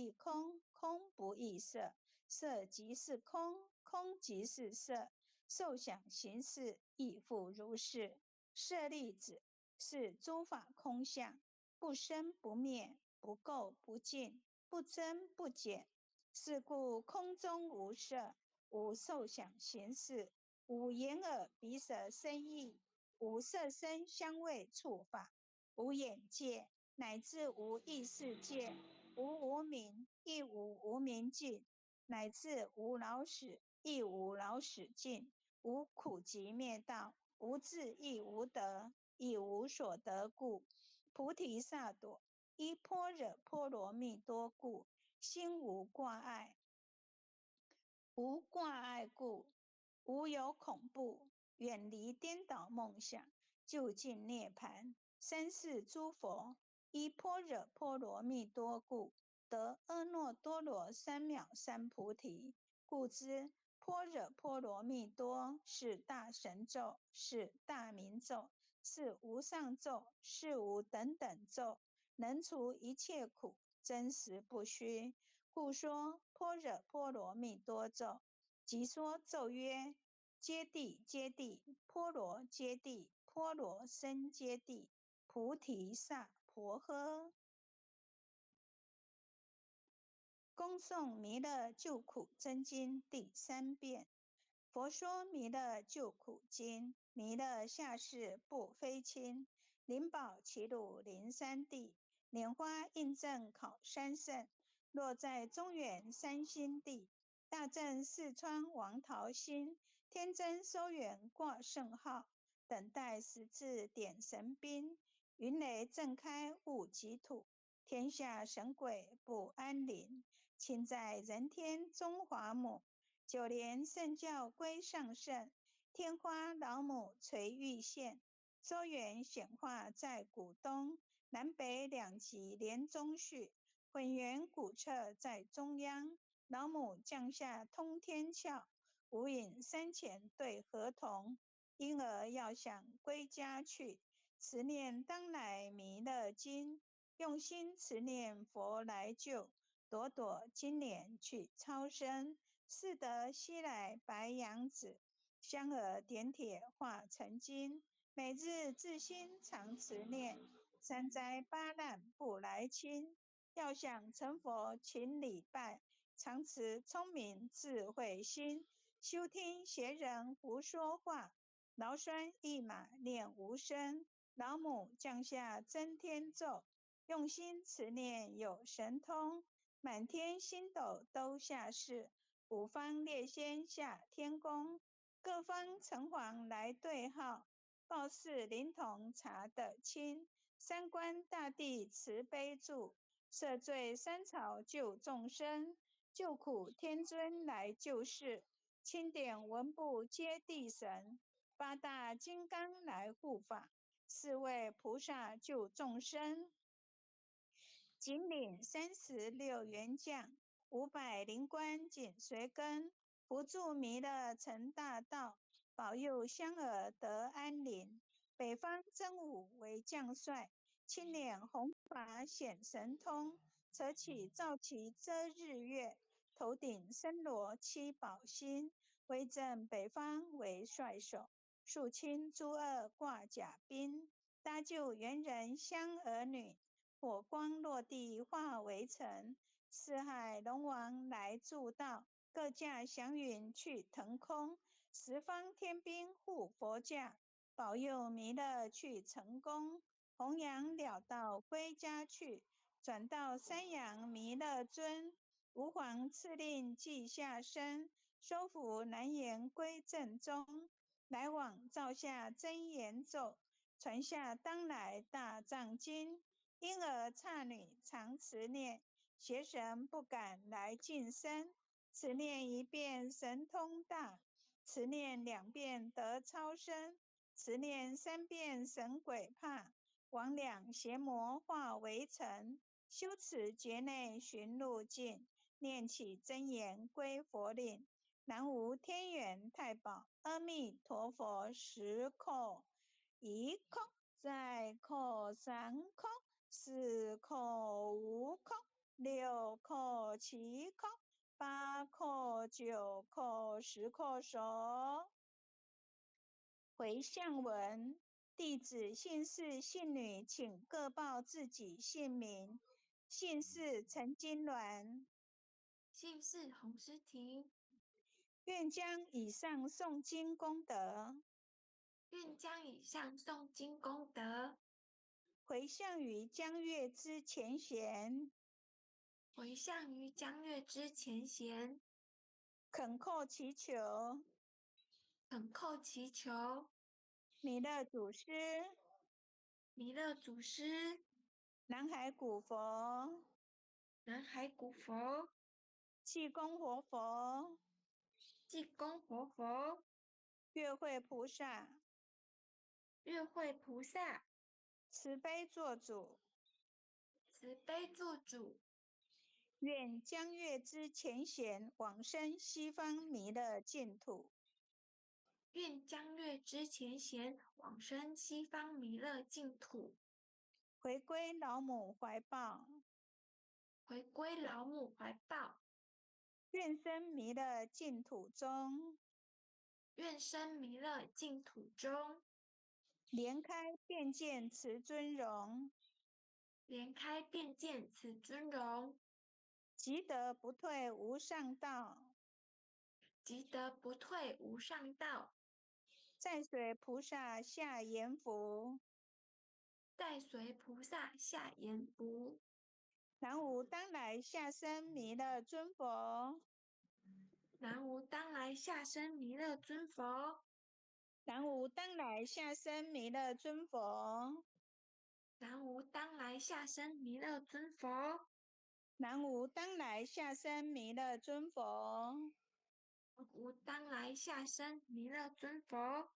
亦空，空不亦色，色即是空，空即是色，受想行识亦复如是。舍利子，是诸法空相，不生不灭，不垢不净，不增不减。是故空中无色，无受想行识，无眼耳鼻舌身意，无色声香味触法，无眼界，乃至无意识界，无无明，亦无无明尽，乃至无老死，亦无老死尽，无苦集灭道，无智亦无得，亦无所得故。菩提萨埵，依般若波罗蜜多故，心无挂碍。无挂碍故，无有恐怖，远离颠倒梦想，究竟涅槃。三世诸佛依般若波罗蜜多故，得阿耨多罗三藐三菩提。故知般若波罗蜜多是大神咒，是大明咒，是无上咒，是无等等咒，能除一切苦，真实不虚。故说般若波罗蜜多咒，即说咒曰：揭谛揭谛，波罗揭谛，波罗僧揭谛，菩提萨婆诃。恭诵弥勒救苦真经第3遍。佛说弥勒救苦经，弥勒下世不非亲，灵宝齐鲁灵山地，拈花印证考三圣，落在中原三星地。大正四川王桃心，天真收圆挂圣号，等待时至点神兵，云雷震开物极土，天下神鬼不安宁，亲在人天中华母，九莲圣教归上圣，天花老母垂玉线，周圆显化在古东，南北两极连中续，混元古刹在中央，老母降下通天窍，无影山前对河童，婴儿要想归家去，持念当来弥勒经，用心持念佛来救，朵朵金莲去超生，是得西来白羊子，香耳点铁化成金，每日自心常持念，三灾八难不来侵。要想成佛勤礼拜，常持聪明智慧心，休听邪人胡说话，劳酸一马念无声。老母降下真天咒，用心持念有神通，满天星斗都下世，五方列仙下天宫，各方城隍来对号，报事灵童查得清，三官大帝慈悲助，赦罪三朝救众生，救苦天尊来救世，钦点文部接地神，八大金刚来护法，四位菩萨救众生，紧领36员将，500灵官紧随跟，扶助弥勒成大道，保佑香儿得安宁。北方真武为将帅，青脸红发显神通，扯起皂旗遮日月，头顶森罗七宝星，威震北方为帅首，肃清诸恶挂甲兵，搭救猿人香儿女，火光落地化为尘，四海龙王来助道，各驾祥云去腾空，十方天兵护佛驾，保佑弥勒去成功，弘扬了道归家去，转到山阳弥勒尊，吾皇敕令即下生，收服难言归正宗，来往造下真言咒，传下当来大藏经，婴儿刹女常持念，邪神不敢来近身，持念1遍神通大，持念2遍得超生，持念3遍神鬼怕，魍魉邪魔化为尘，修持劫内寻路径，念起真言归佛令，南无天元太保阿弥陀佛时空，一空再空三空，四空五空， 6叩7叩8叩9叩10叩首。回向文：弟子姓氏、姓女，请各报自己姓名。姓氏陈金鸾，姓氏洪诗婷，愿将以上诵经功德愿将以上诵经功德回向于江月之前贤，回向于江月之前贤，恳叩祈求恳叩祈求弥勒祖师、弥勒祖师、南海古佛、南海古佛、济公活佛、济公活佛、月慧菩萨月慧菩萨慈悲作主，慈悲做主，愿江月之前贤往生西方弥勒净土，愿江月之前贤往生西方弥勒净土，回归老母怀抱，回归老母怀抱，愿生弥勒净土中，愿生弥勒净土中，莲开便见慈尊容，莲开便见此尊容，即得不退无上道，即得不退无上道。再随菩萨下阎浮，再随菩萨下阎浮，南无当来下生弥勒尊佛，南无当来下生弥勒尊佛，南无当来下生弥勒尊佛，南无当来下生弥勒尊佛，南无当来下生弥勒尊佛。南无当来下生弥勒尊佛。